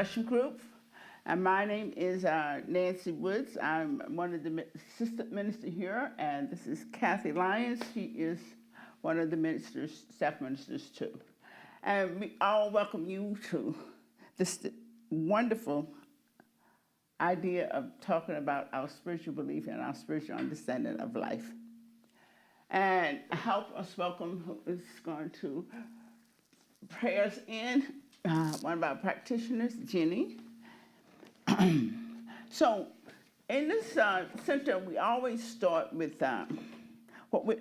discussion group. And my name is Nancy Woods. I'm one of the assistant ministers here, and this is Kathy Lyons. She is one of the ministers, staff ministers too. And we all welcome you to this wonderful idea of talking about our spiritual belief and our spiritual understanding of life. And help us welcome who is going to pray us in, one of our practitioners, Jenny. So in this center, we always start with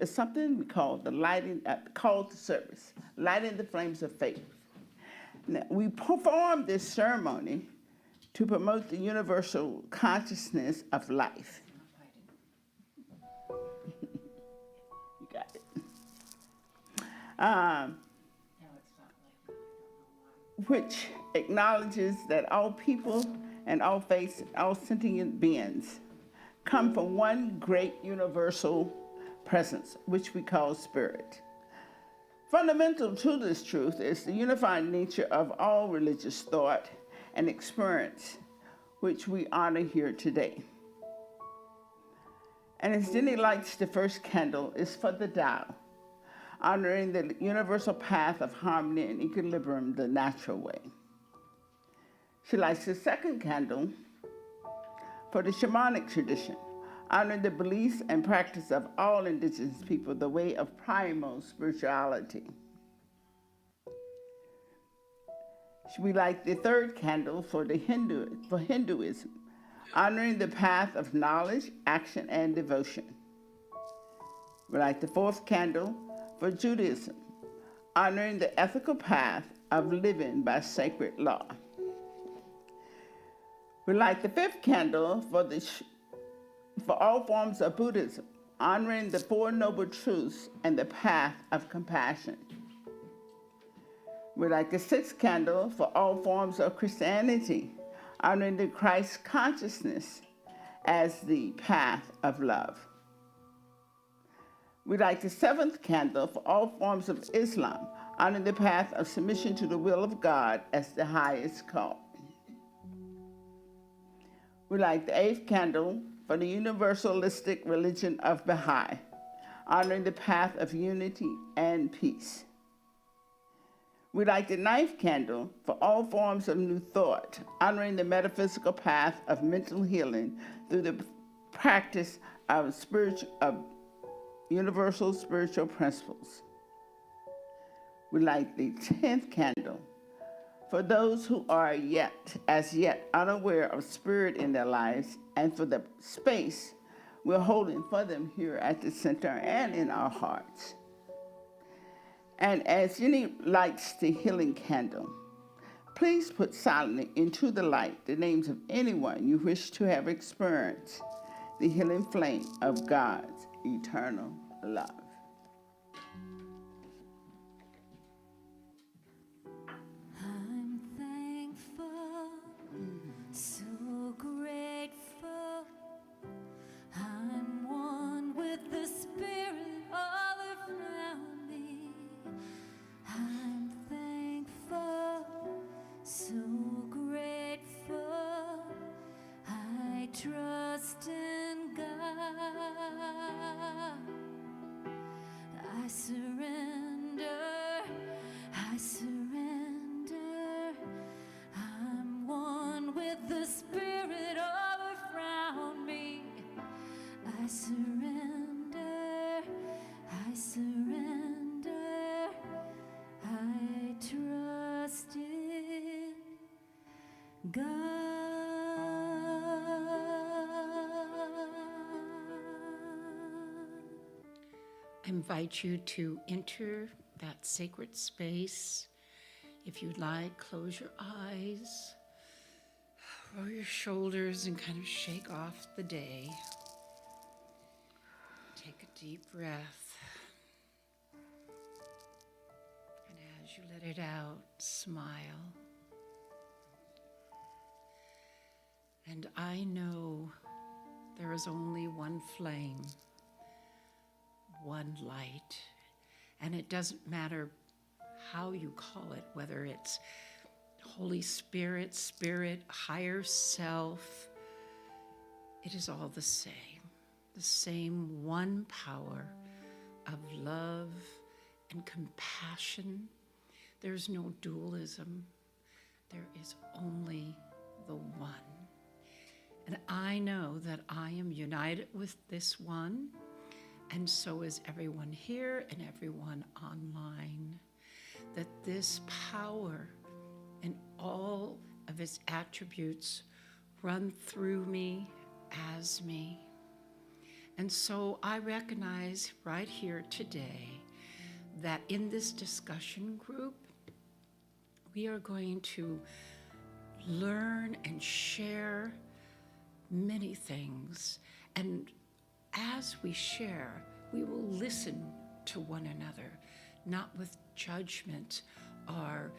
something we call the lighting, call to service, lighting the flames of faith. Now, we perform this ceremony to promote the universal consciousness of life. You got it. Which acknowledges that all people and all faiths, all sentient beings come from one great universal presence, which we call spirit. Fundamental to this truth is the unified nature of all religious thought and experience, which we honor here today. And as Jenny lights the first candle, is for the Tao, honoring the universal path of harmony and equilibrium the natural way. She lights the second candle for the shamanic tradition, honoring the beliefs and practice of all indigenous people, the way of primal spirituality. We light the third candle for Hinduism, honoring the path of knowledge, action, and devotion. We light the fourth candle for Judaism, honoring the ethical path of living by sacred law. We light the fifth candle for all forms of Buddhism, honoring the Four Noble Truths and the path of compassion. We light the sixth candle for all forms of Christianity, honoring the Christ consciousness as the path of love. We light the seventh candle for all forms of Islam, honoring the path of submission to the will of God as the highest call. We light the eighth candle for the universalistic religion of Baha'i, honoring the path of unity and peace. We light the ninth candle for all forms of new thought, honoring the metaphysical path of mental healing through the practice of universal spiritual principles. We light the 10th candle for those who are as yet unaware of spirit in their lives, and for the space we're holding for them here at the center and in our hearts. And as Jenny lights the healing candle, please put silently into the light the names of anyone you wish to have experienced the healing flame of God's eternal love. Trust in God. I surrender. I'm one with the Spirit all around me. I surrender. I trust in God. I invite you to enter that sacred space. If you'd like, close your eyes, roll your shoulders, and kind of shake off the day. Take a deep breath. And as you let it out, smile. And I know there is only one flame, one light, and it doesn't matter how you call it, whether it's Holy Spirit, Spirit, higher self, it is all the same one power of love and compassion. There's no dualism. There is only the one. And I know that I am united with this one, and so is everyone here and everyone online. That this power and all of its attributes run through me as me. And so I recognize right here today that in this discussion group, we are going to learn and share many things. And as we share, we will listen to one another, not with judgment or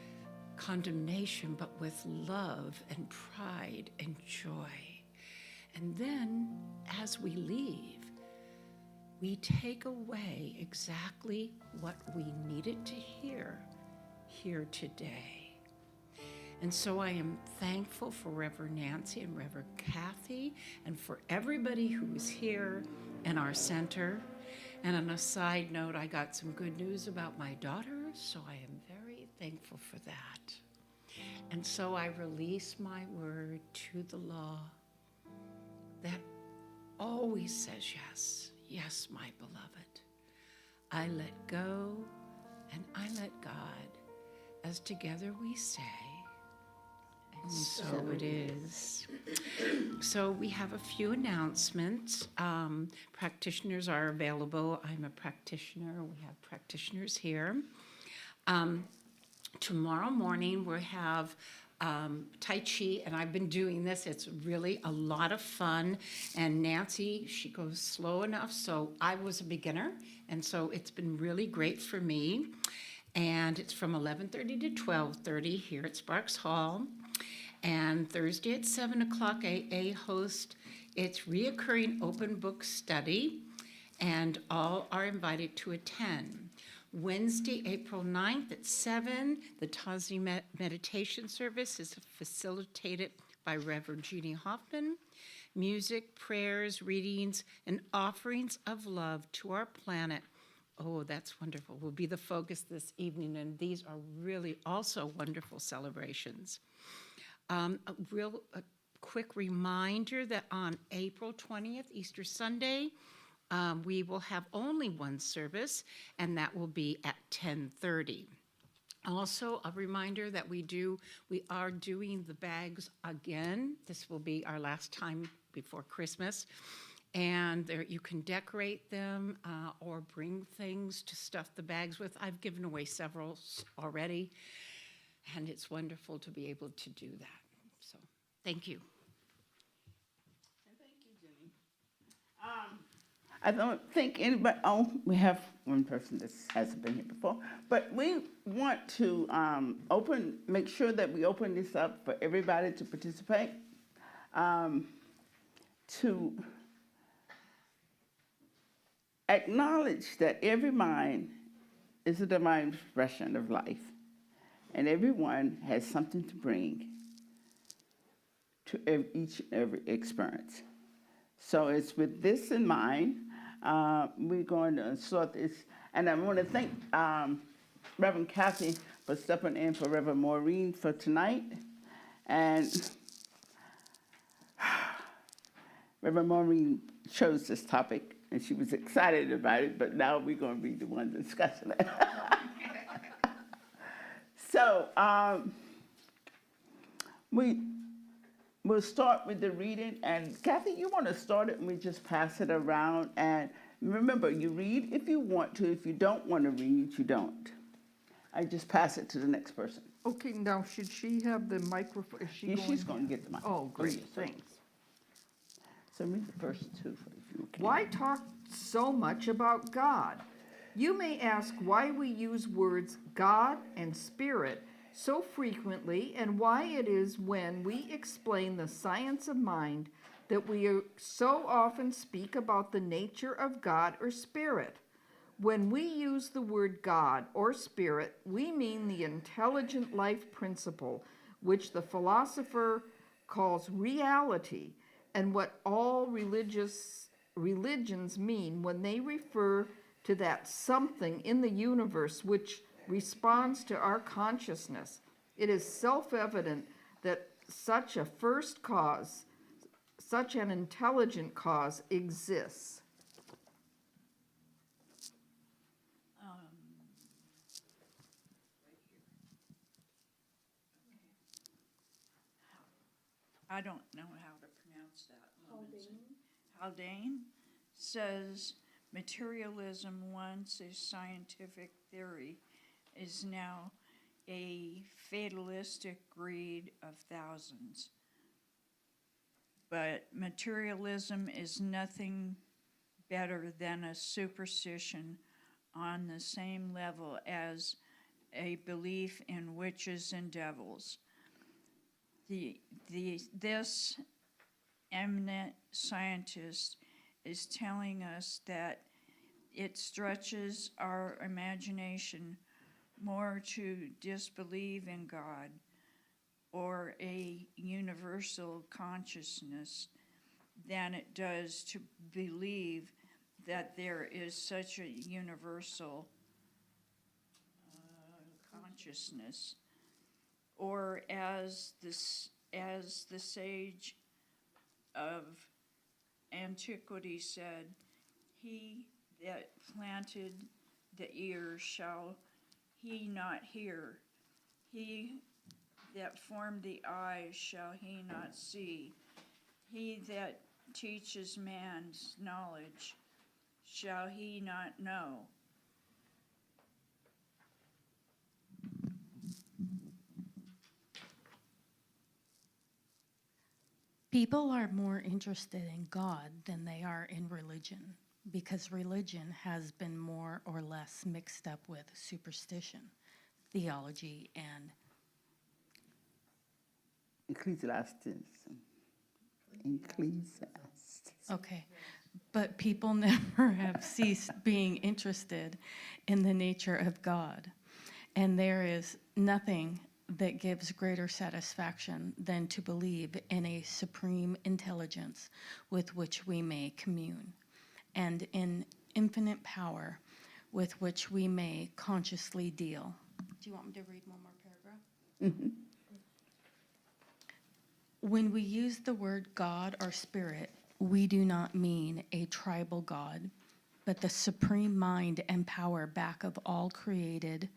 condemnation, but with love and pride and joy. And then as we leave, we take away exactly what we needed to hear here today. And so I am thankful for Reverend Nancy and Reverend Kathy and for everybody who is here in our center. And on a side note, I got some good news about my daughter, so I am very thankful for that. And so I release my word to the law that always says yes. Yes, my beloved. I let go and I let God, as together we say, and so it is. So we have a few announcements. Practitioners are available. I'm a practitioner. We have practitioners here. Tomorrow morning we have Tai Chi, and I've been doing this. It's really a lot of fun. And Nancy, she goes slow enough, so I was a beginner, and so it's been really great for me. And it's from 11:30 to 12:30 here at Sparks Hall. And Thursday at 7 o'clock, AA host its reoccurring open book study, and all are invited to attend. Wednesday, April 9th at 7, the Tazi meditation service is facilitated by Reverend Jeannie Hoffman. Music, prayers, readings, and offerings of love to our planet. Oh, that's wonderful. Will be the focus this evening, and these are really also wonderful celebrations. A quick reminder that on April 20th, Easter Sunday, we will have only one service, and that will be at 10:30. Also, a reminder that we are doing the bags again. This will be our last time before Christmas. And there, you can decorate them or bring things to stuff the bags with. I've given away several already, and it's wonderful to be able to do that. So, thank you. And thank you, Jenny. I don't think anybody, we have one person that hasn't been here before, but we want to make sure that we open this up for everybody to participate, to acknowledge that every mind is a divine expression of life, and everyone has something to bring to each and every experience. So it's with this in mind, we're going to sort this, and I want to thank Reverend Kathy for stepping in for Reverend Maureen for tonight, and Reverend Maureen chose this topic, and she was excited about it, but now we're going to be the ones discussing it. So we'll start with the reading, and Kathy, you want to start it, and we just pass it around. And remember, you read if you want to. If you don't want to read, you don't. I just pass it to the next person. Okay, now should she have the microphone? Is she She's going to get the microphone. Oh, great, thanks. So read the first two if you can. Why talk so much about God? You may ask why we use words God and Spirit so frequently, and why it is when we explain the science of mind that we so often speak about the nature of God or Spirit. When we use the word God or Spirit, we mean the intelligent life principle, which the philosopher calls reality, and what all religions mean when they refer to that something in the universe which responds to our consciousness. It is self-evident that such a first cause, such an intelligent cause exists. I don't know how to pronounce that. Haldane says materialism, once a scientific theory, is now a fatalistic greed of thousands. But materialism is nothing better than a superstition on the same level as a belief in witches and devils. This eminent scientist is telling us that it stretches our imagination more to disbelieve in God or a universal consciousness than it does to believe that there is such a universal consciousness. Or as the sage of antiquity said, he that planted the ear shall he not hear. He that formed the eye shall he not see. He that teaches man's knowledge shall he not know. People are more interested in God than they are in religion, because religion has been more or less mixed up with superstition, theology, and Ecclesiastes. okay. But people never have ceased being interested in the nature of God. And there is nothing that gives greater satisfaction than to believe in a supreme intelligence with which we may commune, and in infinite power with which we may consciously deal. Do you want me to read one more paragraph? Mm-hmm. When we use the word God or spirit, we do not mean a tribal God, but the supreme mind and power back of all created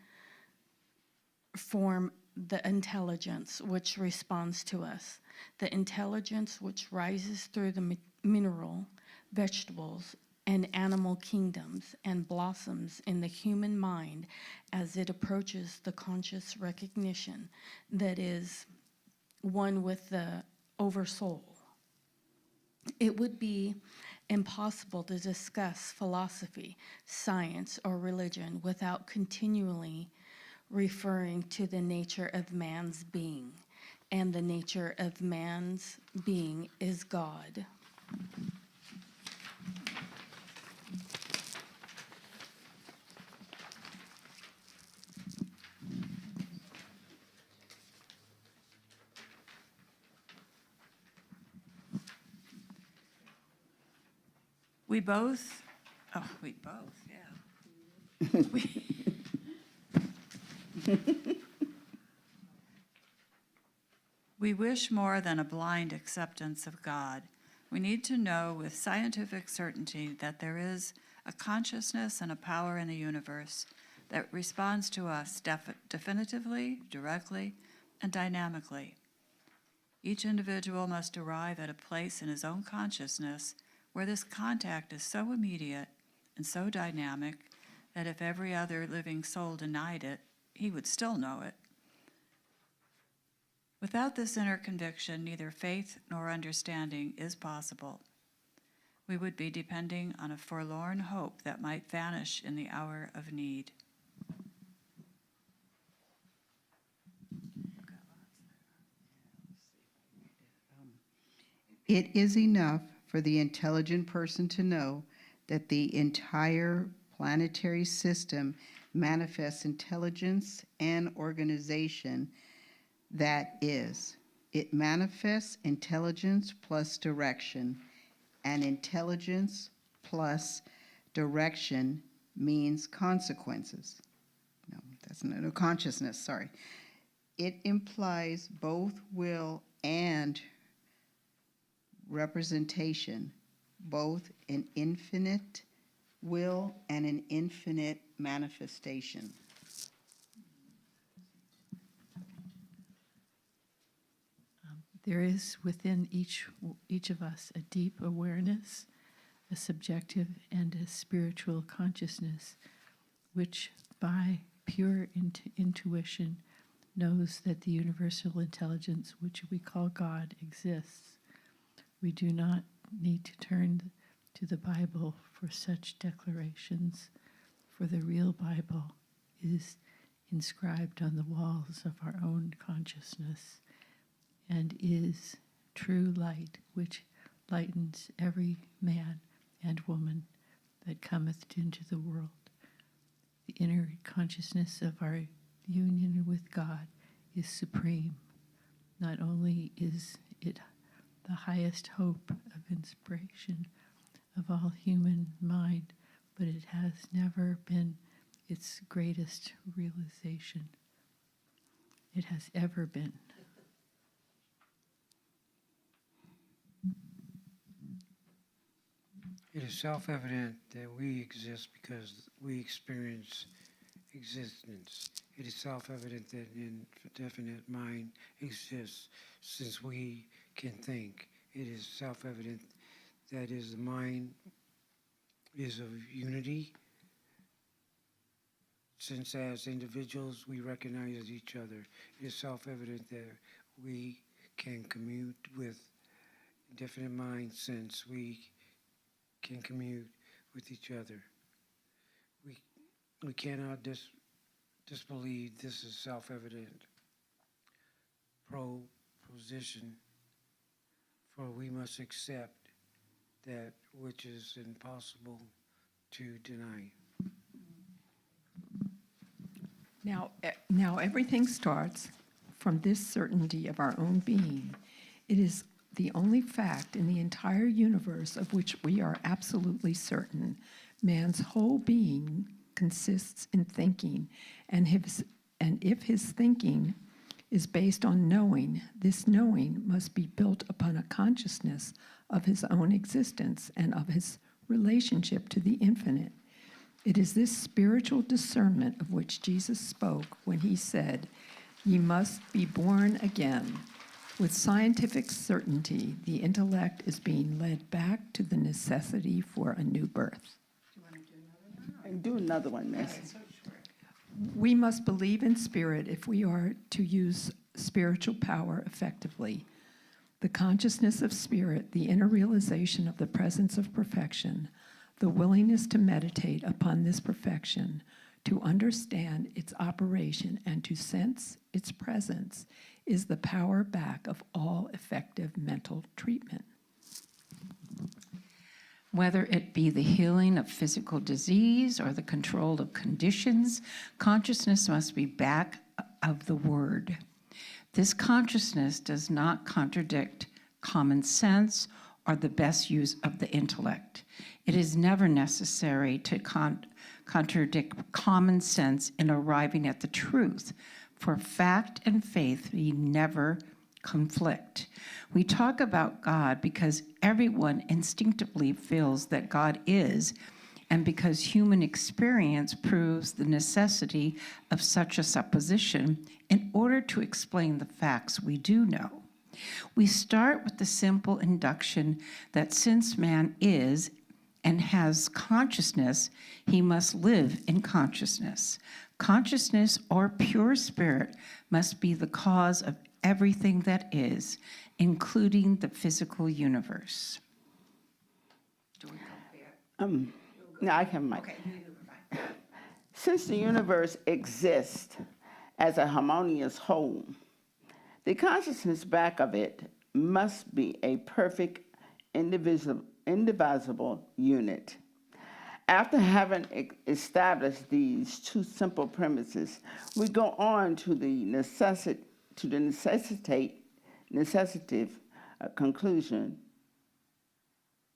form the intelligence which responds to us, the intelligence which rises through the mineral, vegetables, and animal kingdoms and blossoms in the human mind as it approaches the conscious recognition that is one with the oversoul. It would be impossible to discuss philosophy, science, or religion without continually referring to the nature of man's being, and the nature of man's being is God. We both, yeah. We wish more than a blind acceptance of God. We need to know with scientific certainty that there is a consciousness and a power in the universe that responds to us definitively, directly, and dynamically. Each individual must arrive at a place in his own consciousness where this contact is so immediate and so dynamic that if every other living soul denied it, he would still know it. Without this inner conviction, neither faith nor understanding is possible. We would be depending on a forlorn hope that might vanish in the hour of need. It is enough for the intelligent person to know that the entire planetary system manifests intelligence and organization that is. It manifests intelligence plus direction, and intelligence plus direction means consequences. No, that's not no consciousness, sorry. It implies both will and representation, both an infinite will and an infinite manifestation. There is within each of us a deep awareness, a subjective and a spiritual consciousness, which by pure intuition knows that the universal intelligence, which we call God, exists. We do not need to turn to the Bible for such declarations, for the real Bible is inscribed on the walls of our own consciousness and is true light, which lightens every man and woman that cometh into the world. The inner consciousness of our union with God is supreme. Not only is it the highest hope of inspiration of all human mind, but it has never been its greatest realization. It has ever been. It is self-evident that we exist because we experience existence. It is self-evident that an indefinite mind exists since we can think. It is self-evident that the mind is of unity, since as individuals we recognize each other. It is self-evident that we can commute with indefinite mind since we can commute with each other. We cannot disbelieve this is self-evident proposition, for we must accept that which is impossible to deny. Now everything starts from this certainty of our own being. It is the only fact in the entire universe of which we are absolutely certain. Man's whole being consists in thinking, and if his thinking is based on knowing, this knowing must be built upon a consciousness of his own existence and of his relationship to the infinite. It is this spiritual discernment of which Jesus spoke when he said, "Ye must be born again." With scientific certainty, the intellect is being led back to the necessity for a new birth. And do another one, Miss. We must believe in spirit if we are to use spiritual power effectively. The consciousness of spirit, the inner realization of the presence of perfection, the willingness to meditate upon this perfection, to understand its operation and to sense its presence, is the power back of all effective mental treatment. Whether it be the healing of physical disease or the control of conditions, consciousness must be back of the word. This consciousness does not contradict common sense or the best use of the intellect. It is never necessary to contradict common sense in arriving at the truth, for fact and faith never conflict. We talk about God because everyone instinctively feels that God is, and because human experience proves the necessity of such a supposition in order to explain the facts we do know. We start with the simple induction that since man is and has consciousness, he must live in consciousness. Consciousness or pure spirit must be the cause of everything that is, including the physical universe. No, I can mic. Since the universe exists as a harmonious whole, the consciousness back of it must be a perfect, indivisible unit. After having established these two simple premises, we go on to the to the necessitative conclusion.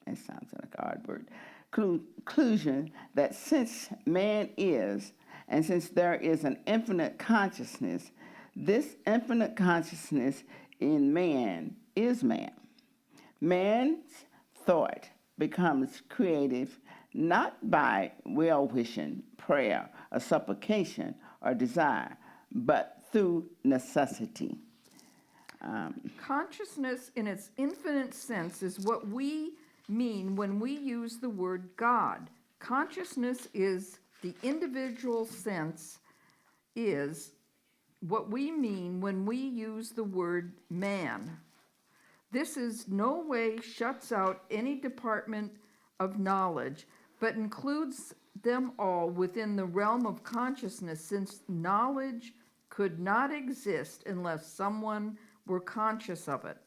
That sounds like a hard word. Conclusion that since man is, and since there is an infinite consciousness, this infinite consciousness in man is man. Man's thought becomes creative not by well-wishing, prayer, or supplication, or desire, but through necessity. Consciousness in its infinite sense is what we mean when we use the word God. Consciousness is the individual sense, is what we mean when we use the word man. This is no way shuts out any department of knowledge, but includes them all within the realm of consciousness, since knowledge could not exist unless someone were conscious of it.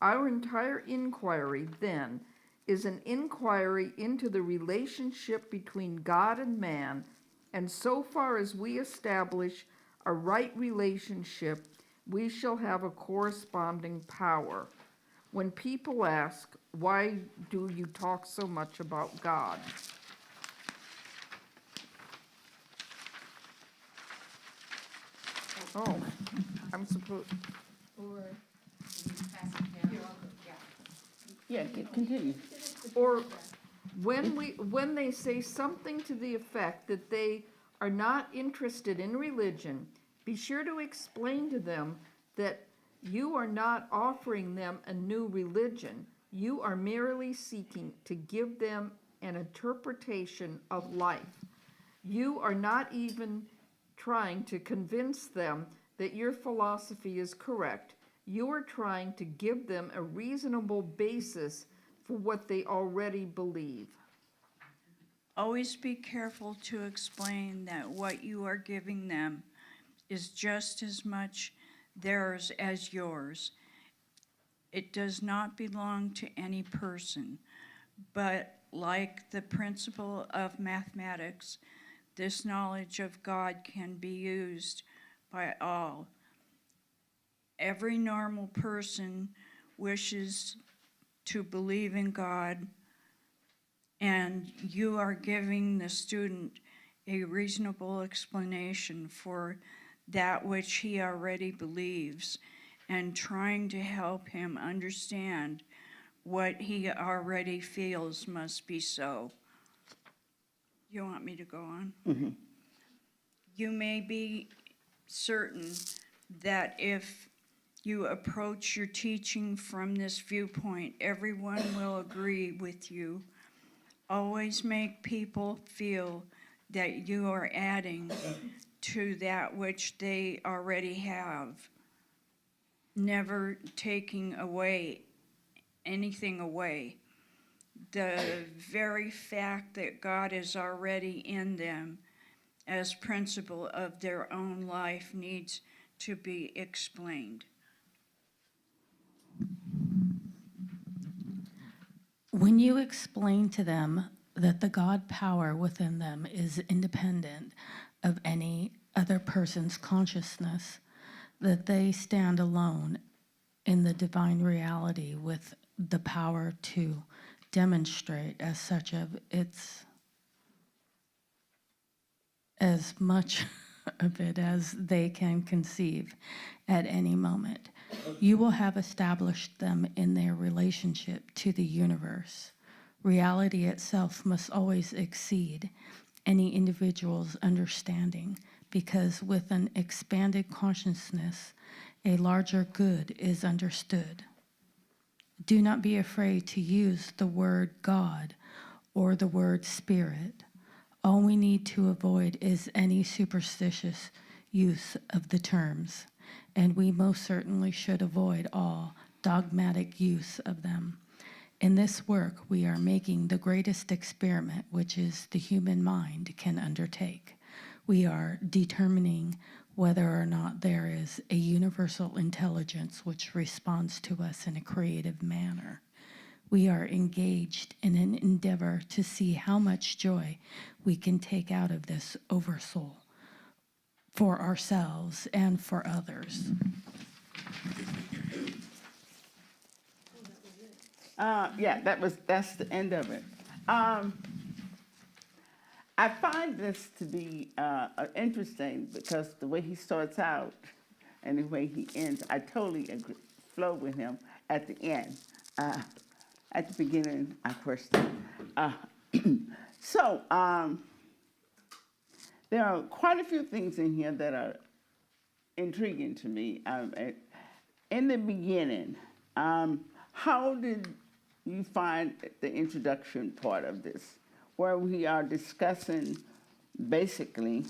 Our entire inquiry, then, is an inquiry into the relationship between God and man, and so far as we establish a right relationship, we shall have a corresponding power. When people ask, why do you talk so much about God? Oh, I'm supposed, Or you pass it down. Yeah, continue. or when they say something to the effect that they are not interested in religion, be sure to explain to them that you are not offering them a new religion. You are merely seeking to give them an interpretation of life. You are not even trying to convince them that your philosophy is correct. You are trying to give them a reasonable basis for what they already believe. Always be careful to explain that what you are giving them is just as much theirs as yours. It does not belong to any person, but like the principle of mathematics, this knowledge of God can be used by all. Every normal person wishes to believe in God, and you are giving the student a reasonable explanation for that which he already believes, and trying to help him understand what he already feels must be so. You want me to go on? Mm-hmm. You may be certain that if you approach your teaching from this viewpoint, everyone will agree with you. Always make people feel that you are adding to that which they already have, never taking away anything away. The very fact that God is already in them as principle of their own life needs to be explained. When you explain to them that the God power within them is independent of any other person's consciousness, that they stand alone in the divine reality with the power to demonstrate as such of its as much of it as they can conceive at any moment. You will have established them in their relationship to the universe. Reality itself must always exceed any individual's understanding, because with an expanded consciousness, a larger good is understood. Do not be afraid to use the word God or the word spirit. All we need to avoid is any superstitious use of the terms, and we most certainly should avoid all dogmatic use of them. In this work, we are making the greatest experiment which is the human mind can undertake. We are determining whether or not there is a universal intelligence which responds to us in a creative manner. We are engaged in an endeavor to see how much joy we can take out of this oversoul for ourselves and for others. Yeah, that's the end of it. I find this to be interesting because the way he starts out and the way he ends, I totally agree, flow with him at the end. At the beginning, I questioned. So there are quite a few things in here that are intriguing to me. In the beginning, how did you find the introduction part of this, where we are discussing basically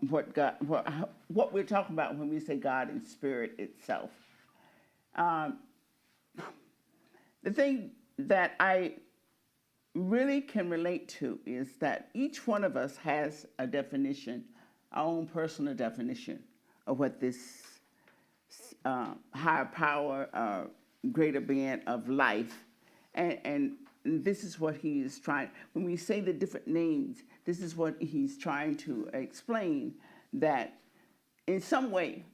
what we're talking about when we say God and Spirit itself? The thing that I really can relate to is that each one of us has a definition, our own personal definition of what this higher power, greater being of life, and this is what he is trying. When we say the different names, this is what he's trying to explain, that in some way,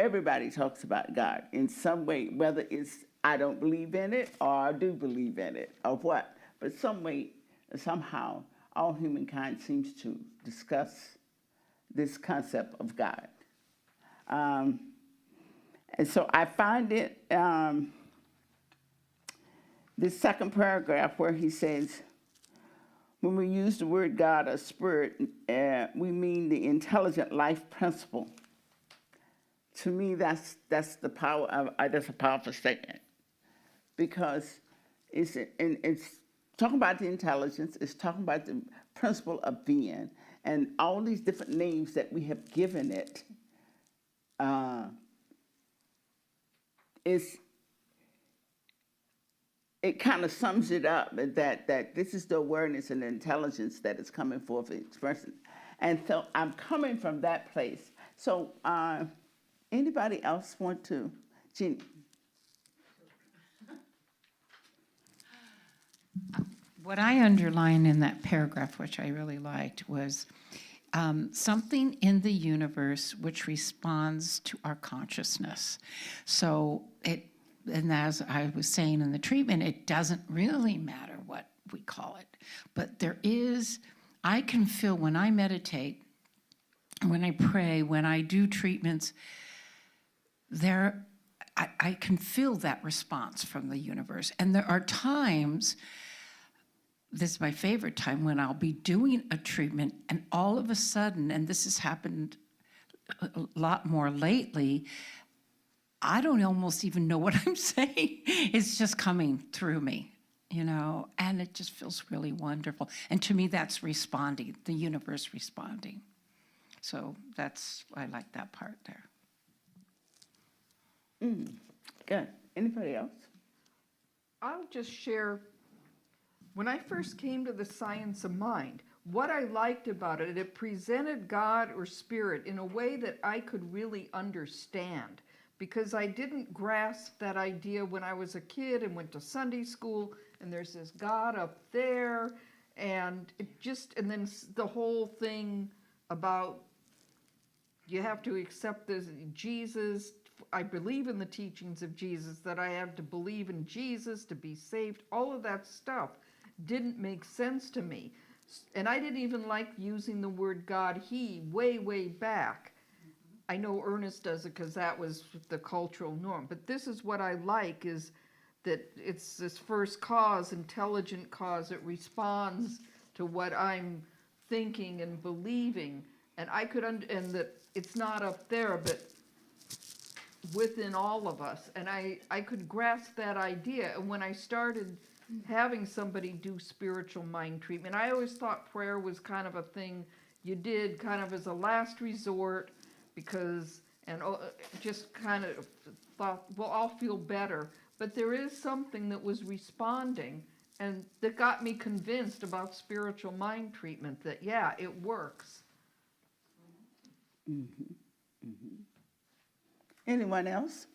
everybody talks about God in some way, whether it's I don't believe in it or I do believe in it or what. But some way, somehow, all humankind seems to discuss this concept of God. And so I find it, this second paragraph where he says, when we use the word God or spirit, we mean the intelligent life principle. To me, that's the power of, that's a powerful statement, because it's talking about the intelligence, it's talking about the principle of being, and all these different names that we have given it. It kind of sums it up that this is the awareness and the intelligence that is coming forth expressing. And so I'm coming from that place. So anybody else want to? Jeannie. What I underlined in that paragraph, which I really liked, was something in the universe which responds to our consciousness. So and as I was saying in the treatment, it doesn't really matter what we call it. But I can feel when I meditate, when I pray, when I do treatments, I can feel that response from the universe. And there are times, this is my favorite time, when I'll be doing a treatment and all of a sudden, and this has happened a lot more lately, I don't almost even know what I'm saying. It's just coming through me, and it just feels really wonderful. And to me, that's responding, the universe responding. So I like that part there. Good. Anybody else? I'll just share, when I first came to the science of mind, what I liked about it, it presented God or spirit in a way that I could really understand, because I didn't grasp that idea when I was a kid and went to Sunday school, and there's this God up there, and and then the whole thing about you have to accept this Jesus. I believe in the teachings of Jesus, that I have to believe in Jesus to be saved. All of that stuff didn't make sense to me. And I didn't even like using the word God, he, way, way back. I know Ernest does it because that was the cultural norm. But this is what I like, is that it's this first cause, intelligent cause. It responds to what I'm thinking and believing. And and that it's not up there, but within all of us. And I could grasp that idea. And when I started having somebody do spiritual mind treatment, I always thought prayer was kind of a thing you did kind of as a last resort, because, and just kind of thought, well, I'll feel better. But there is something that was responding, and that got me convinced about spiritual mind treatment, that, yeah, it works. Mm-hmm. Mm-hmm. Anyone else?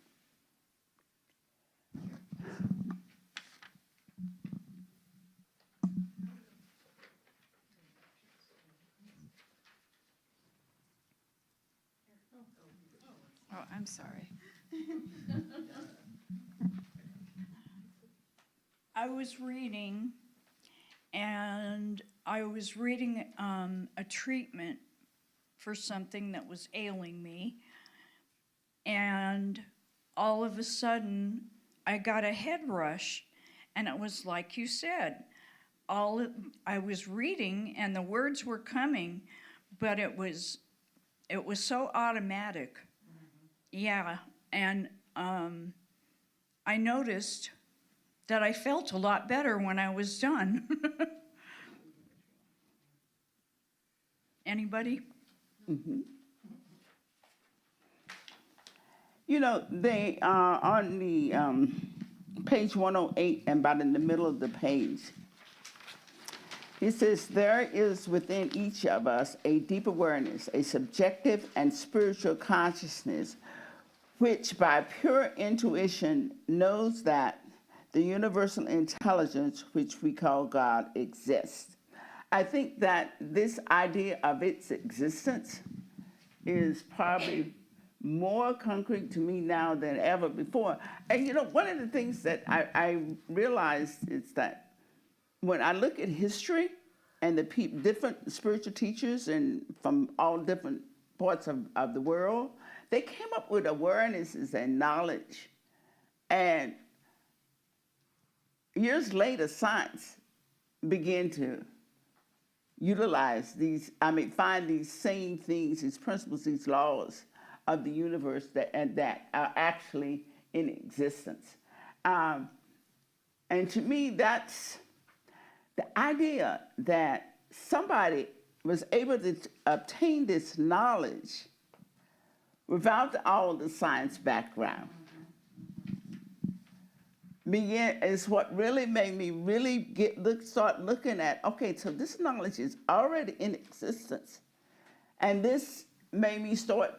I'm sorry. I was reading, and I was reading a treatment for something that was ailing me, and all of a sudden I got a head rush, and it was like you said, I was reading and the words were coming, but it was so automatic. Yeah, and I noticed that I felt a lot better when I was done. Anybody? You know, they are on the page 108 and about in the middle of the page. He says, there is within each of us a deep awareness, a subjective and spiritual consciousness, which by pure intuition knows that the universal intelligence, which we call God, exists. I think that this idea of its existence is probably more concrete to me now than ever before. And you know, one of the things that I realized is that when I look at history and the different spiritual teachers and from all different parts of the world, they came up with awarenesses and knowledge. And years later, science began to utilize find these same things, these principles, these laws of the universe that are actually in existence. And to me, that's the idea that somebody was able to obtain this knowledge without all the science background is what really made me really start looking at, okay, so this knowledge is already in existence. And this made me start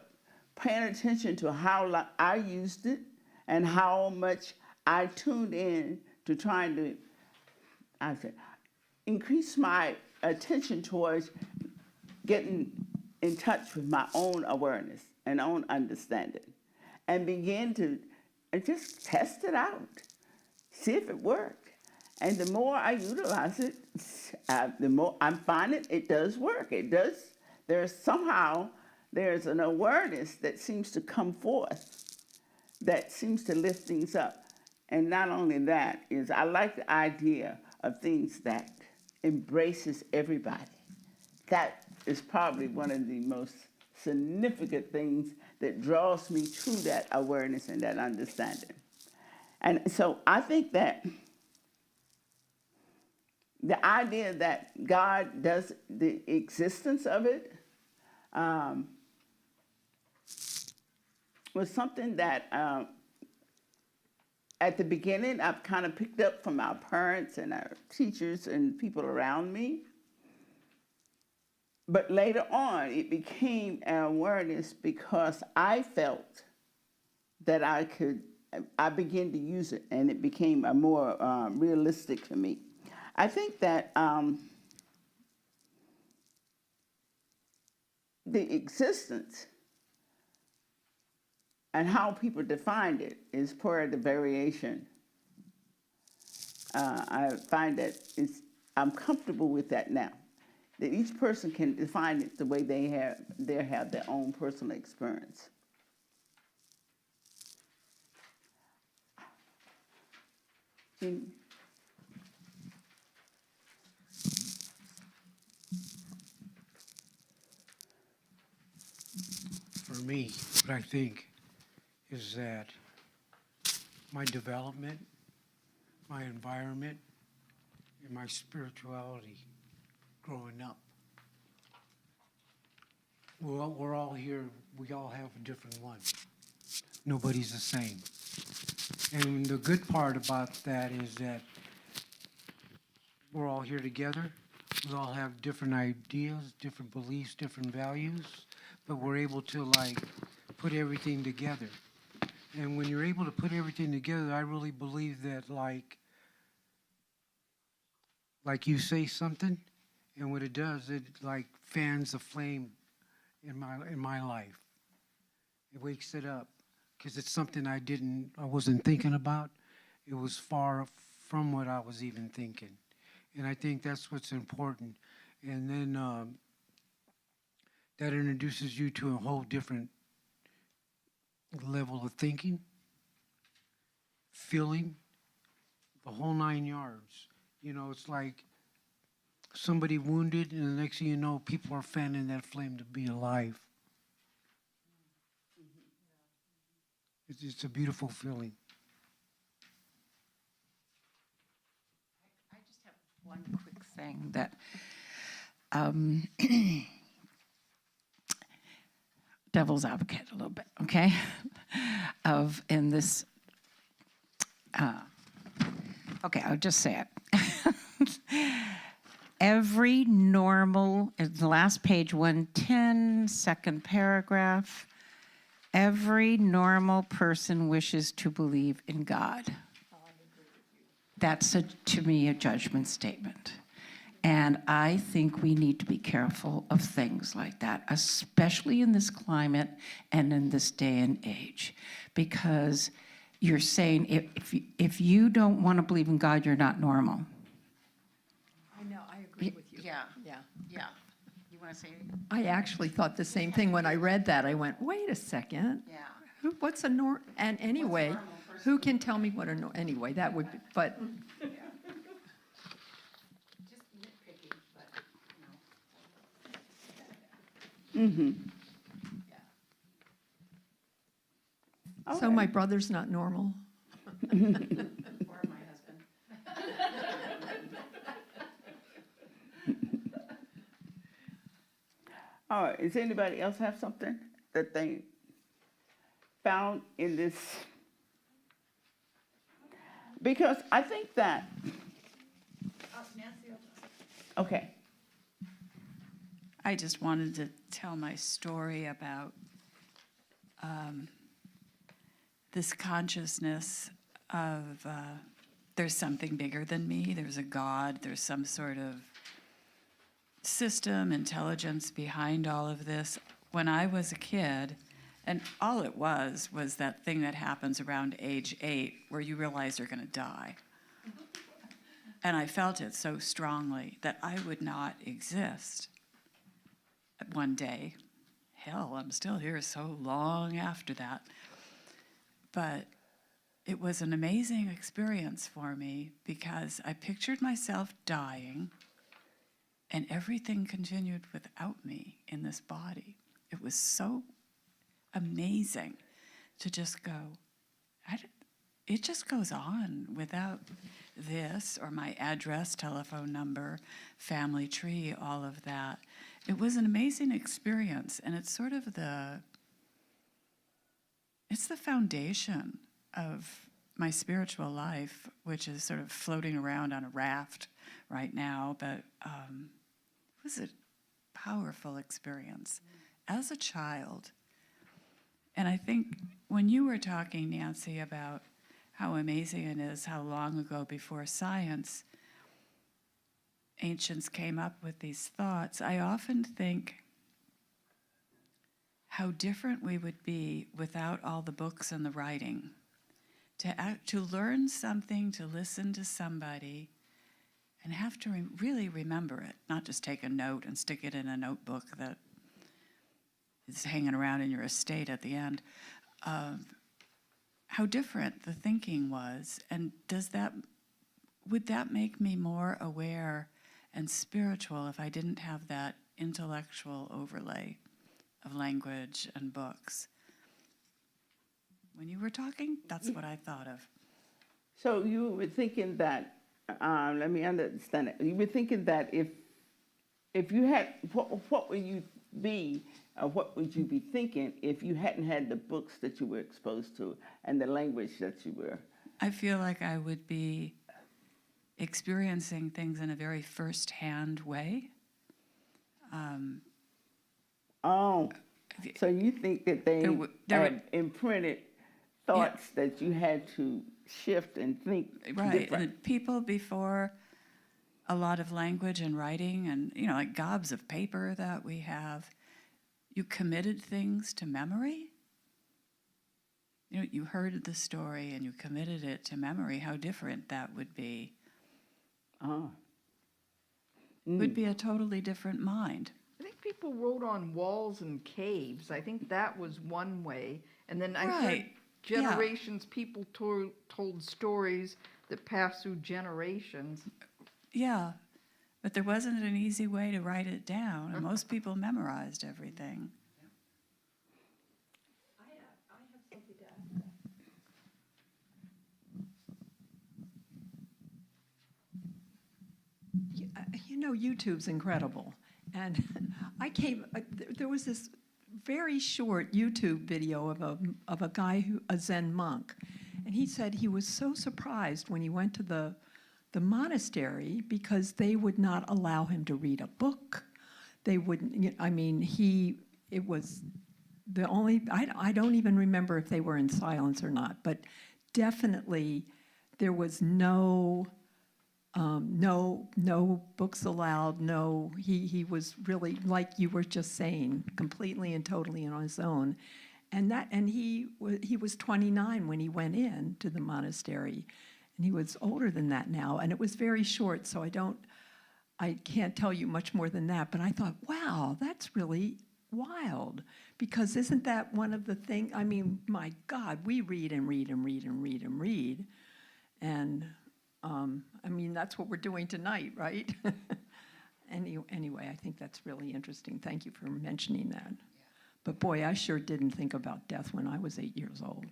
paying attention to how I used it and how much I tuned in to trying to increase my attention towards getting in touch with my own awareness and own understanding, and begin to just test it out, see if it worked. And the more I utilize it, the more I'm finding it does work. It does. There's an awareness that seems to come forth, that seems to lift things up. And not only that, is I like the idea of things that embraces everybody. That is probably one of the most significant things that draws me to that awareness and that understanding. And so I think that the idea that God does, the existence of it, was something that at the beginning I've kind of picked up from our parents and our teachers and people around me. But later on, it became an awareness because I felt that I began to use it, and it became a more realistic to me. I think that the existence and how people defined it is part of the variation. I find that I'm comfortable with that now, that each person can define it the way they have their own personal experience. For me, what I think is that my development, my environment, and my spirituality growing up. We're all here, we all have a different one. Nobody's the same. And the good part about that is that we're all here together. We all have different ideas, different beliefs, different values, but we're able to put everything together. And when you're able to put everything together, I really believe that like you say something, and what it does, it fans a flame in my life. It wakes it up. because it's something I wasn't thinking about. It was far from what I was even thinking. And I think that's what's important. And then that introduces you to a whole different level of thinking, feeling, the whole 9 yards. You know, it's like somebody wounded, and the next thing you know, people are fanning that flame to be alive. It's a beautiful feeling. I just have one quick thing that devil's advocate a little bit, okay? In this, okay, I'll just say it. Every normal, in the last page 110, second paragraph, every normal person wishes to believe in God. That's, to me, a judgment statement. And I think we need to be careful of things like that, especially in this climate and in this day and age. Because you're saying if you don't want to believe in God, you're not normal. I know, I agree with you. Yeah. Yeah. Yeah. You want to say? I actually thought the same thing when I read that. I went, wait a second. Yeah. What's a norm? And anyway, who can tell me what anyway, that would be, but Just nitpicky, but, you know. so my brother's not normal. Or my husband. All right, does anybody else have something that they found in this? Because I think that, okay, I just wanted to tell my story about this consciousness of there's something bigger than me, there's a God, there's some sort of system, intelligence behind all of this. When I was a kid, and all it was that thing that happens around age 8 where you realize you're going to die. And I felt it so strongly that I would not exist one day. Hell, I'm still here so long after that. But it was an amazing experience for me because I pictured myself dying and everything continued without me in this body. It was so amazing to just go, it just goes on without this or my address, telephone number, family tree, all of that. It was an amazing experience, and it's sort of it's the foundation of my spiritual life, which is sort of floating around on a raft right now, but it was a powerful experience as a child. And I think when you were talking, Nancy, about how amazing it is how long ago before science ancients came up with these thoughts, I often think how different we would be without all the books and the writing. To learn something, to listen to somebody, and have to really remember it, not just take a note and stick it in a notebook that is hanging around in your estate at the end. How different the thinking was, and would that make me more aware and spiritual if I didn't have that intellectual overlay of language and books? When you were talking, that's what I thought of. so you were thinking that, let me understand it. You were thinking that if you had, what would you be, or what would you be thinking if you hadn't had the books that you were exposed to and the language that you were? I feel like I would be experiencing things in a very first-hand way. So you think that they there had would- imprinted thoughts that you had to shift and think Right, different? and people before a lot of language and writing and, like gobs of paper that we have, you committed things to memory. you heard the story and you committed it to memory, how different that would be. Would be a totally different mind. I think people wrote on walls in caves. I think that was one way. And then I heard Right. Yeah. generations, people told stories that passed through generations. Yeah, but there wasn't an easy way to write it down, and most people memorized everything. I have something to add. YouTube's incredible. And there was this very short YouTube video of a guy a Zen monk. And he said he was so surprised when he went to the monastery because they would not allow him to read a book. They wouldn't, it was the only, I don't even remember if they were in silence or not, but definitely there was no books allowed. No, he was really, like you were just saying, completely and totally on his own. And he was 29 when he went in to the monastery, and he was older than that now. And it was very short, so I can't tell you much more than that. But I thought, wow, that's really wild, because isn't that one of the things? I mean, my God, we read and read and read and read and read, and that's what we're doing tonight, right? Anyway, I think that's really interesting. Thank you for mentioning that. But boy, I sure didn't think about death when I was 8 years old.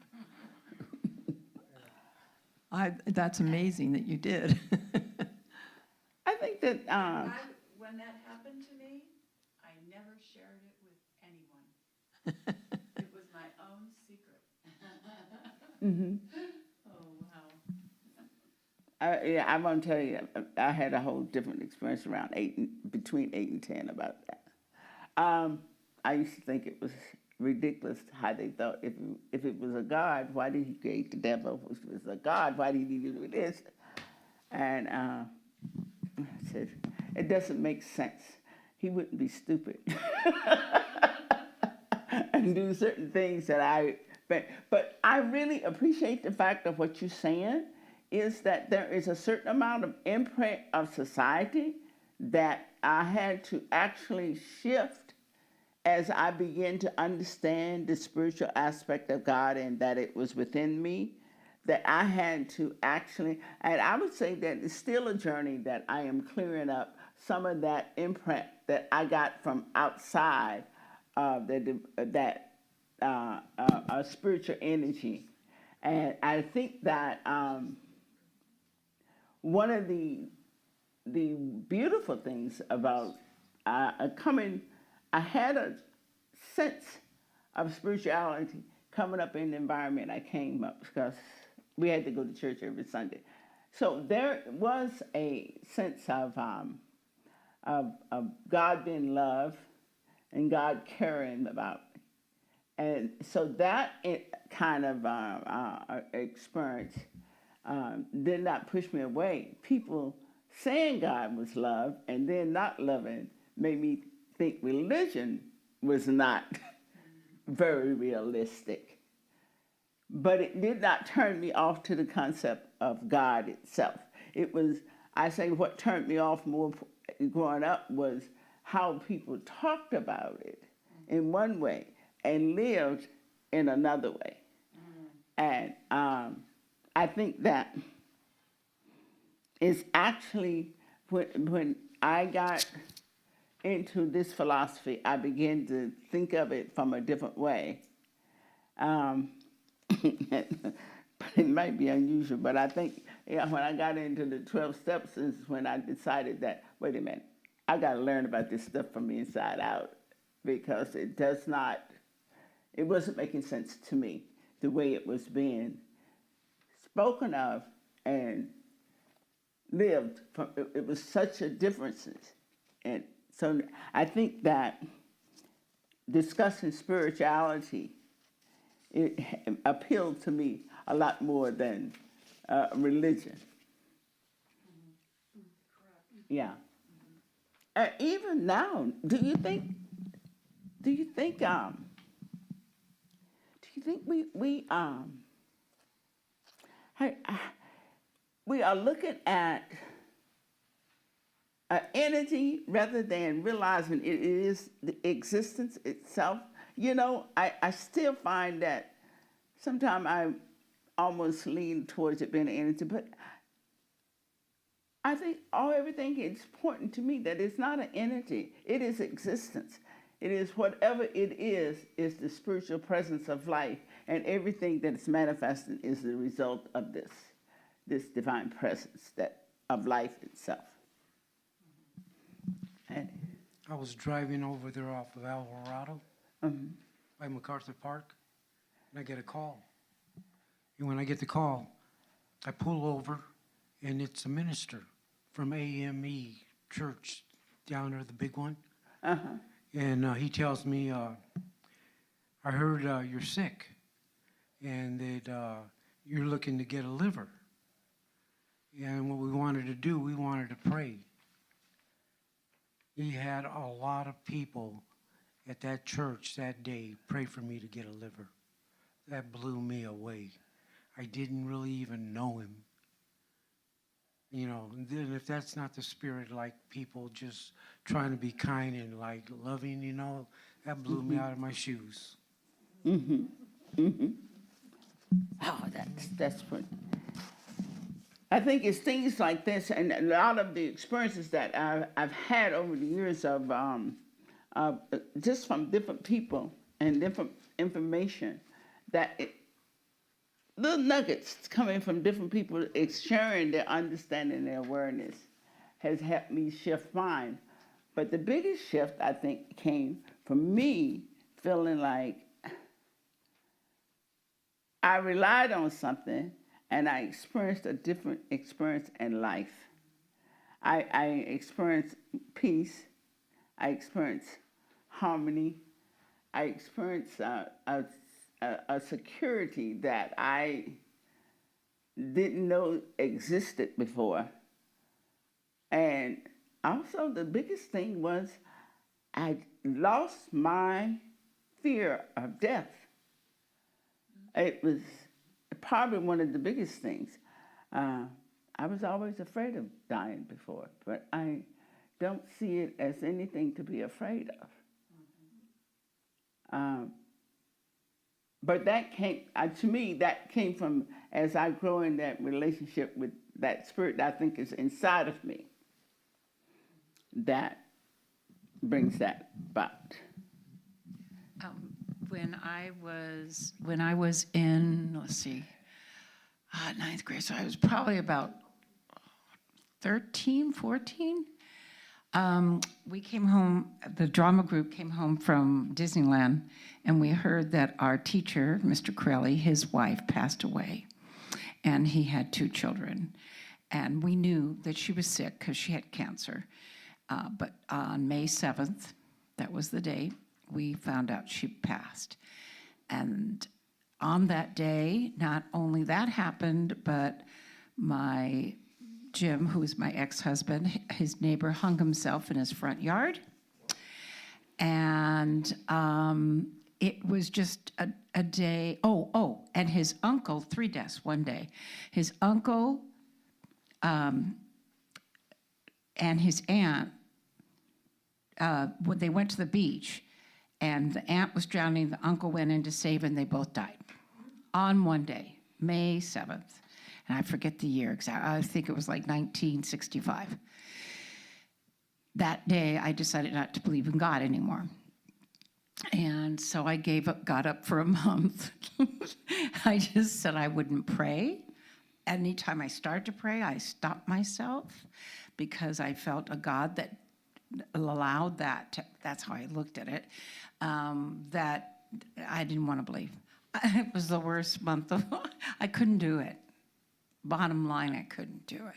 That's amazing that you did. I think that When that happened to me, I never shared it with anyone. It was my own secret. Oh, wow. yeah, I'm gonna tell you, I had a whole different experience around between 8 and 10 about that. I used to think it was ridiculous how they thought if it was a God, why did he create the devil? If it was a God, why did he do this? And I said, it doesn't make sense. He wouldn't be stupid and do certain things that but I really appreciate the fact of what you're saying, is that there is a certain amount of imprint of society that I had to actually shift as I began to understand the spiritual aspect of God and that it was within me, that I had to actually, and I would say that it's still a journey that I am clearing up some of that imprint that I got from outside that spiritual energy. And I think that one of the beautiful things about I had a sense of spirituality coming up in the environment I came up, because we had to go to church every Sunday. So there was a sense of God being love and God caring about me. And so that kind of experience did not push me away. People saying God was love and then not loving made me think religion was not very realistic. But it did not turn me off to the concept of God itself. It was, I say, what turned me off more growing up was how people talked about it in one way and lived in another way. And I think that is actually when I got into this philosophy, I began to think of it from a different way. It might be unusual, but I think when I got into the 12 steps is when I decided that, wait a minute, I got to learn about this stuff from the inside out, because it wasn't making sense to me the way it was being spoken of and lived. It was such a difference. And so I think that discussing spirituality, it appealed to me a lot more than religion. Yeah. And even now, do you think think we are looking at an entity rather than realizing it is the existence itself. You know, I still find that sometimes I almost lean towards it being an entity, but I think everything is important to me that it's not an entity. It is existence. It is whatever it is the spiritual presence of life, and everything that is manifesting is the result of this divine presence of life itself. And, I was driving over there off of Alvarado by MacArthur Park, and I get a call. And when I get the call, I pull over, and it's a minister from AME Church down there, the big one. And he tells me, I heard you're sick and that you're looking to get a liver. And what we wanted to do, we wanted to pray. He had a lot of people at that church that day pray for me to get a liver. That blew me away. I didn't really even know him. You know, and then if that's not the spirit, like people just trying to be kind and like loving, you know, that blew me out of my shoes. Oh, that's pretty. I think it's things like this, and a lot of the experiences that I've had over the years of just from different people and different information, little nuggets coming from different people sharing their understanding, their awareness, has helped me shift mine. But the biggest shift, I think, came from me feeling like I relied on something and I experienced a different experience in life. I experienced peace. I experienced harmony. I experienced a security that I didn't know existed before. And also the biggest thing was I lost my fear of death. It was probably one of the biggest things. I was always afraid of dying before, but I don't see it as anything to be afraid of. But that came, to me, that came from as I grow in that relationship with that spirit that I think is inside of me. That brings that about. When I was in, ninth grade, so I was probably about 13, 14. We came home, the drama group came home from Disneyland, and we heard that our teacher, Mr. Corelli, his wife passed away, and he had 2 children. And we knew that she was sick because she had cancer. But on May 7th, that was the day, we found out she passed. And on that day, not only that happened, but my Jim, who was my ex-husband, his neighbor hung himself in his front yard. And it was just a day, and his uncle, 3 deaths one day. His uncle and his aunt, when they went to the beach, and the aunt was drowning, the uncle went in to save, and they both died on one day, May 7th. And I forget the year exactly. I think it was like 1965. That day, I decided not to believe in God anymore. And so I got up for a month. I just said I wouldn't pray. Anytime I started to pray, I stopped myself because I felt a God that allowed that. That's how I looked at it. That I didn't want to believe. It was the worst month I couldn't do it. Bottom line, I couldn't do it.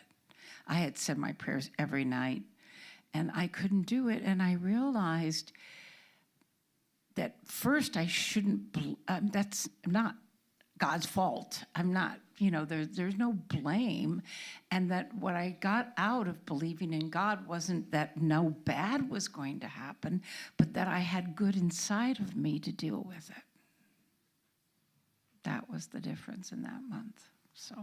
I had said my prayers every night, and I couldn't do it. And I realized that first I shouldn't, that's not God's fault. I'm not, there's no blame. And that what I got out of believing in God wasn't that no bad was going to happen, but that I had good inside of me to deal with it. that was the difference in that month. So,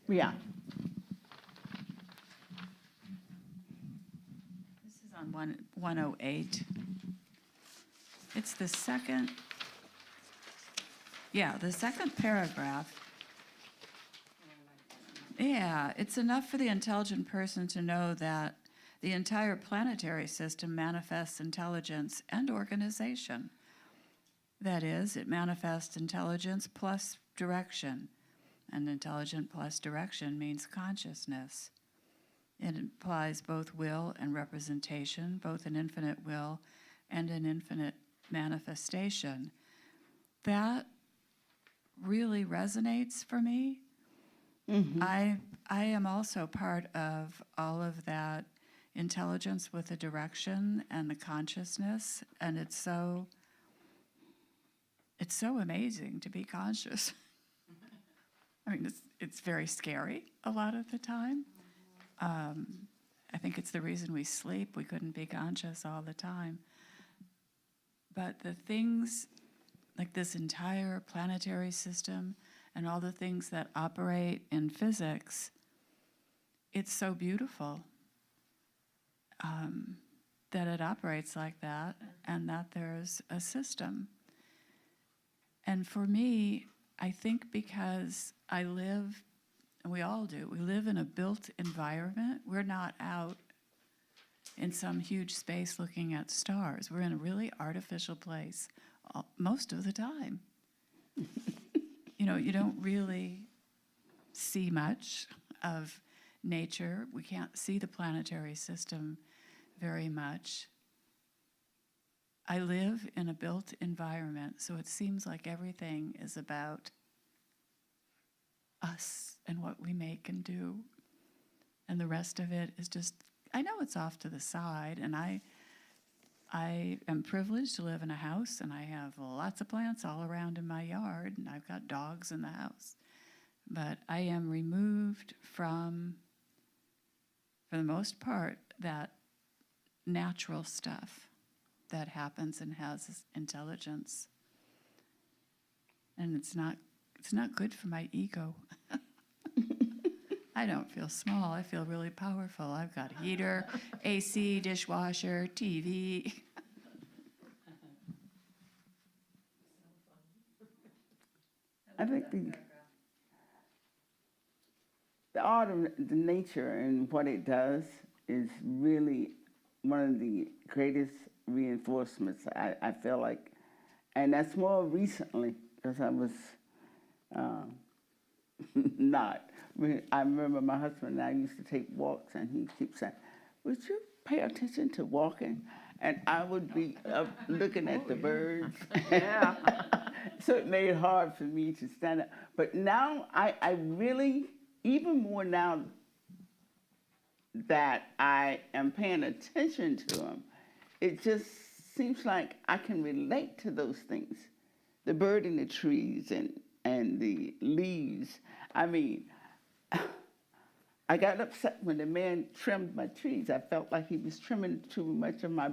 Yeah. this is on 108. It's the second paragraph. Yeah, it's enough for the intelligent person to know that the entire planetary system manifests intelligence and organization. That is, it manifests intelligence plus direction, and intelligent plus direction means consciousness. It implies both will and representation, both an infinite will and an infinite manifestation. That really resonates for me. I am also part of all of that intelligence with the direction and the consciousness, and it's so amazing to be conscious. I mean, it's very scary a lot of the time. I think it's the reason we sleep. We couldn't be conscious all the time. But the things like this entire planetary system and all the things that operate in physics, it's so beautiful that it operates like that and that there's a system. And for me, I think because I live, and we all do, we live in a built environment. We're not out in some huge space looking at stars. We're in a really artificial place most of the time. You don't really see much of nature. We can't see the planetary system very much. I live in a built environment, so it seems like everything is about us and what we make and do. And the rest of it is just, I know it's off to the side, and I am privileged to live in a house, and I have lots of plants all around in my yard, and I've got dogs in the house. But I am removed from, for the most part, that natural stuff that happens and has intelligence. And it's not good for my ego. I don't feel small. I feel really powerful. I've got a heater, AC, dishwasher, TV. I think the art of the nature and what it does is really one of the greatest reinforcements, I feel like. And that's more recently, because I was not. I remember my husband and I used to take walks, and he keeps saying, "Would you pay attention to walking?" And I would be up looking at the birds. Yeah. So it made it hard for me to stand up. But now I really, even more now that I am paying attention to them, it just seems like I can relate to those things. The bird in the trees and the leaves. I mean, I got upset when the man trimmed my trees. I felt like he was trimming too much of my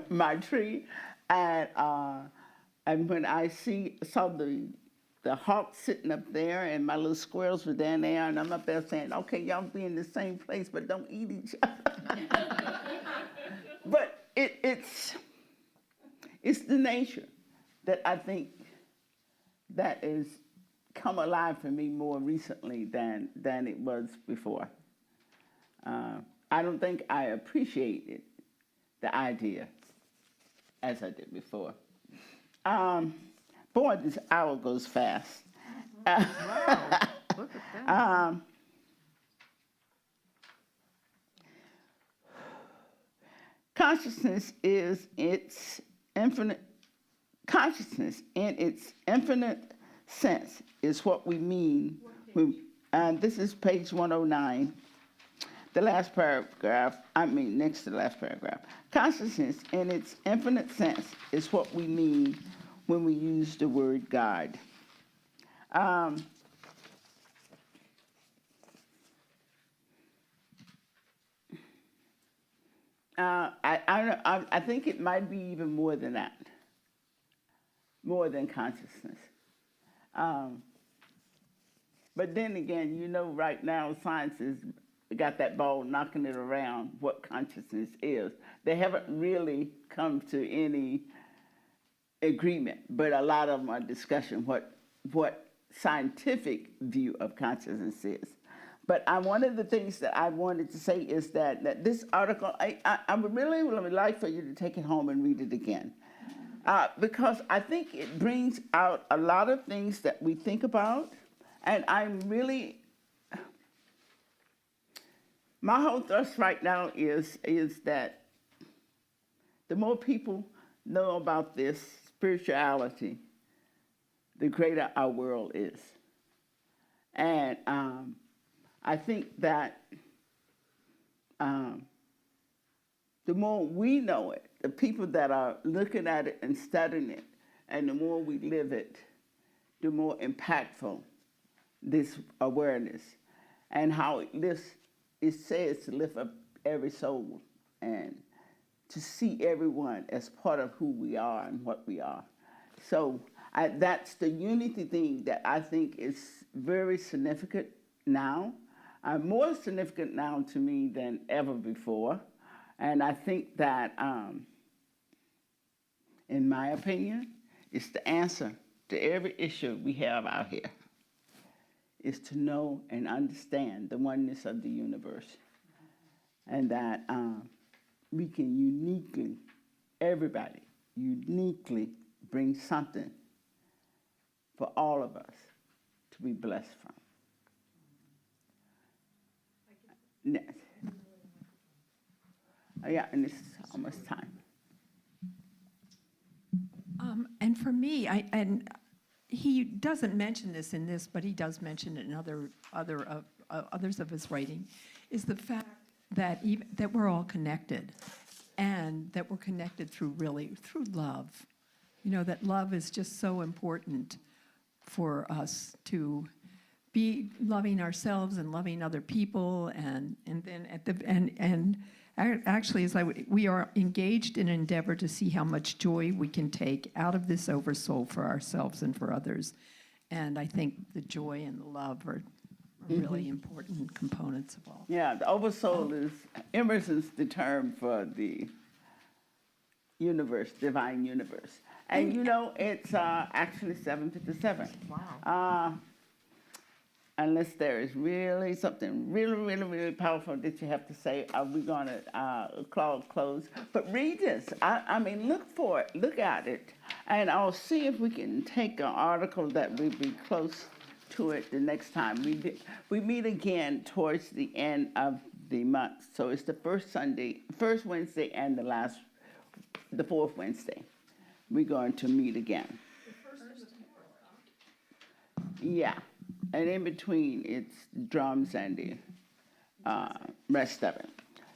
my tree. And when I saw the hawk sitting up there, and my little squirrels were down there, and I'm up there saying, "Okay, y'all be in the same place, but don't eat each other." But it's the nature that I think that is come alive for me more recently than it was before. I don't think I appreciated the idea as I did before. Boy, this hour goes fast. Wow, look at that. Consciousness in its infinite sense is what we mean and this is page 109, the last paragraph, next to the last paragraph. Consciousness in its infinite sense is what we mean when we use the word God. I think it might be even more than that, more than consciousness. But then again, you know, right now science has got that ball knocking it around what consciousness is. They haven't really come to any agreement, but a lot of them are discussing what scientific view of consciousness is. But one of the things that I wanted to say is that this article, I would really like for you to take it home and read it again. Because I think it brings out a lot of things that we think about. And my whole thrust right now is that the more people know about this spirituality, the greater our world is. And I think that the more we know it, the people that are looking at it and studying it, and the more we live it, the more impactful this awareness and how it says to lift up every soul and to see everyone as part of who we are and what we are. So that's the unity thing that I think is very significant now, more significant now to me than ever before. And I think that, in my opinion, it's the answer to every issue we have out here, is to know and understand the oneness of the universe. And that we can uniquely, everybody, uniquely bring something for all of us to be blessed from. Yes. Yeah, and it's almost time. And for me, and he doesn't mention this in this, but he does mention it in others of his writing, is the fact that that we're all connected, and that we're connected through love. You know, that love is just so important for us to be loving ourselves and loving other people, and then actually, we are engaged in an endeavor to see how much joy we can take out of this oversoul for ourselves and for others. And I think the joy and the love are really important components of all. Yeah, the oversoul is Emerson's the term for the universe, divine universe. And you know, it's actually 7:57. Wow. Unless there is really something really powerful that you have to say, we're going to close. But read this. I mean, look for it. Look at it. And I'll see if we can take an article that would be close to it the next time. We meet again towards the end of the month. So it's the first Wednesday, and the fourth Wednesday. We're going to meet again. Yeah. And in between, it's drums and the rest of it.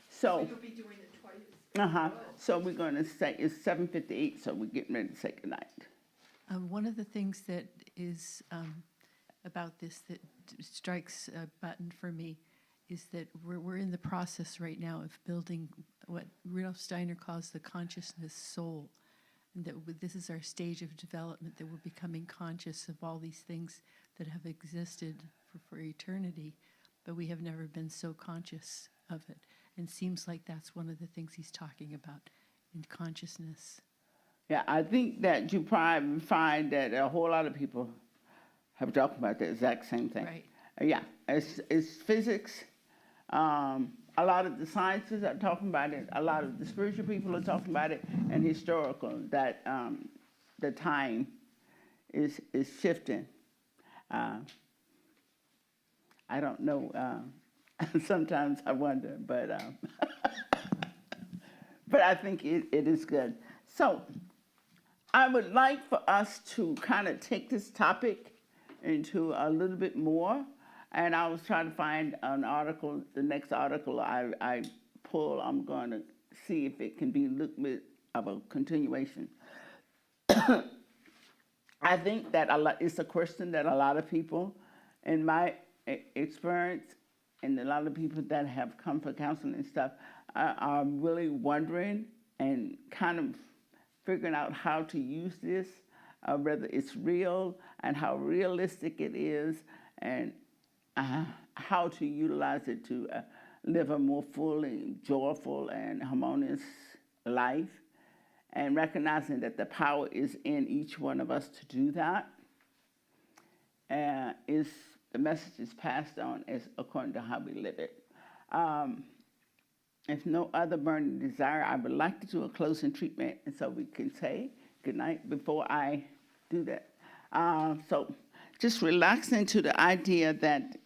So you'll be doing it twice. So we're going to say it's 7:58. So we're getting ready to say goodnight. One of the things that is about this that strikes a button for me is that we're in the process right now of building what Rudolf Steiner calls the consciousness soul, and that this is our stage of development, that we're becoming conscious of all these things that have existed for eternity, but we have never been so conscious of it. And seems like that's one of the things he's talking about in consciousness. Yeah, I think that you probably find that a whole lot of people have talked about the exact same thing. Right. Yeah, it's physics. A lot of the sciences are talking about it. A lot of the spiritual people are talking about it, and historical, that the time is shifting. I don't know. Sometimes I wonder, but but I think it is good. So I would like for us to kind of take this topic into a little bit more. And I was trying to find an article. The next article I pull, I'm going to see if it can be a little bit of a continuation. I think that it's a question that a lot of people, in my experience, and a lot of people that have come for counseling and stuff, are really wondering and kind of figuring out how to use this, whether it's real and how realistic it is, and how to utilize it to live a more fully joyful and harmonious life, and recognizing that the power is in each one of us to do that. Is the message is passed on as according to how we live it. If no other burning desire, I would like to do a closing treatment, and so we can say good night before I do that. So just relax into the idea that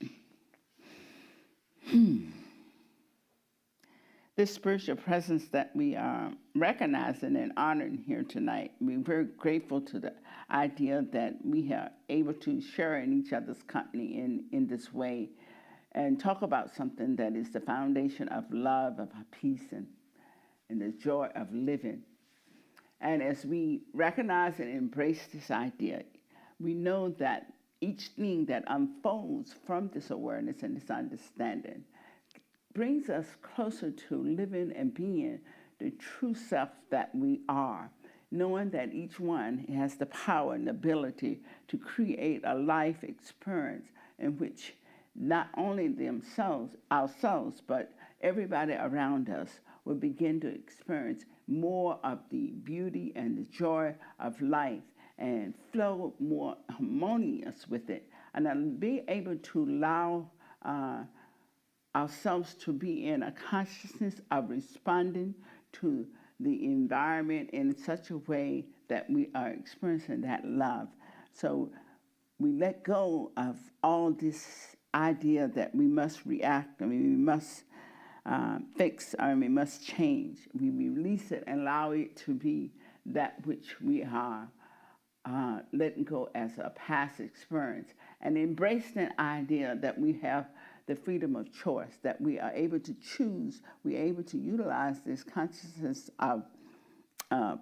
this spiritual presence that we are recognizing and honoring here tonight, we're very grateful to the idea that we are able to share in each other's company in this way and talk about something that is the foundation of love, of peace, and the joy of living. And as we recognize and embrace this idea, we know that each thing that unfolds from this awareness and this understanding brings us closer to living and being the true self that we are, knowing that each one has the power and ability to create a life experience in which not only ourselves, but everybody around us will begin to experience more of the beauty and the joy of life and flow more harmonious with it, and be able to allow ourselves to be in a consciousness of responding to the environment in such a way that we are experiencing that love. So we let go of all this idea that we must react, we must fix, we must change. We release it and allow it to be that which we are letting go as a past experience, and embrace the idea that we have the freedom of choice, that we are able to choose, we are able to utilize this consciousness of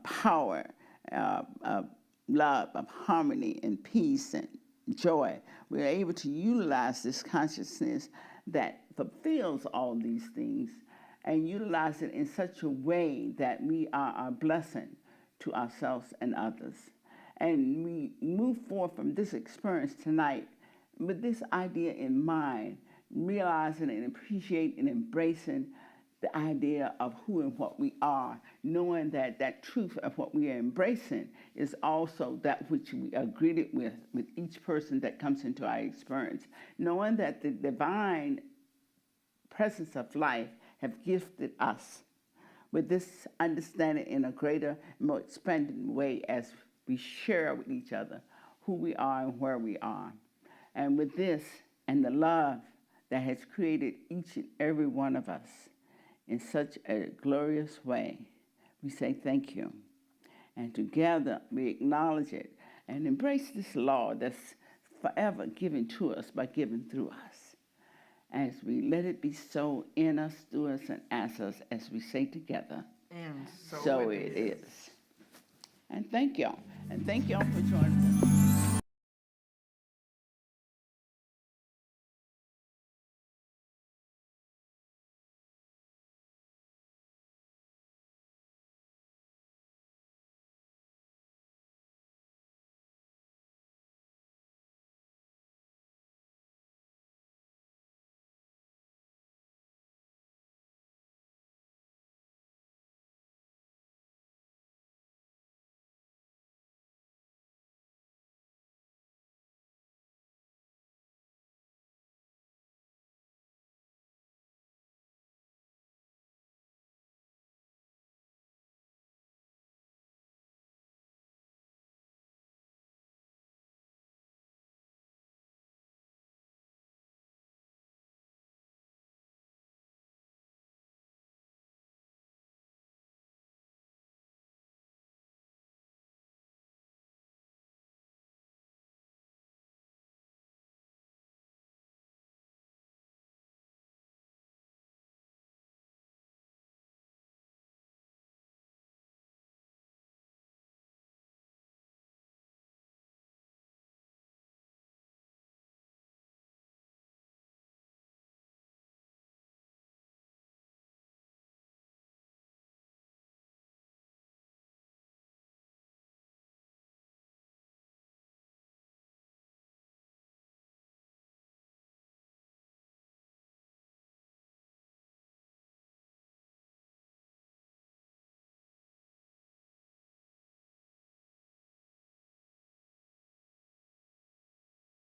power, of love, of harmony and peace and joy. We are able to utilize this consciousness that fulfills all these things and utilize it in such a way that we are a blessing to ourselves and others. And we move forward from this experience tonight with this idea in mind, realizing and appreciating and embracing the idea of who and what we are, knowing that that truth of what we are embracing is also that which we are greeted with each person that comes into our experience, knowing that the divine presence of life have gifted us with this understanding in a greater, more expanded way as we share with each other who we are and where we are. And with this and the love that has created each and every one of us in such a glorious way, we say thank you. And together we acknowledge it and embrace this law that's forever given to us by giving through us. As we let it be so in us, through us, and as us, as we say together, And so it is. And thank y'all. And thank y'all for joining us.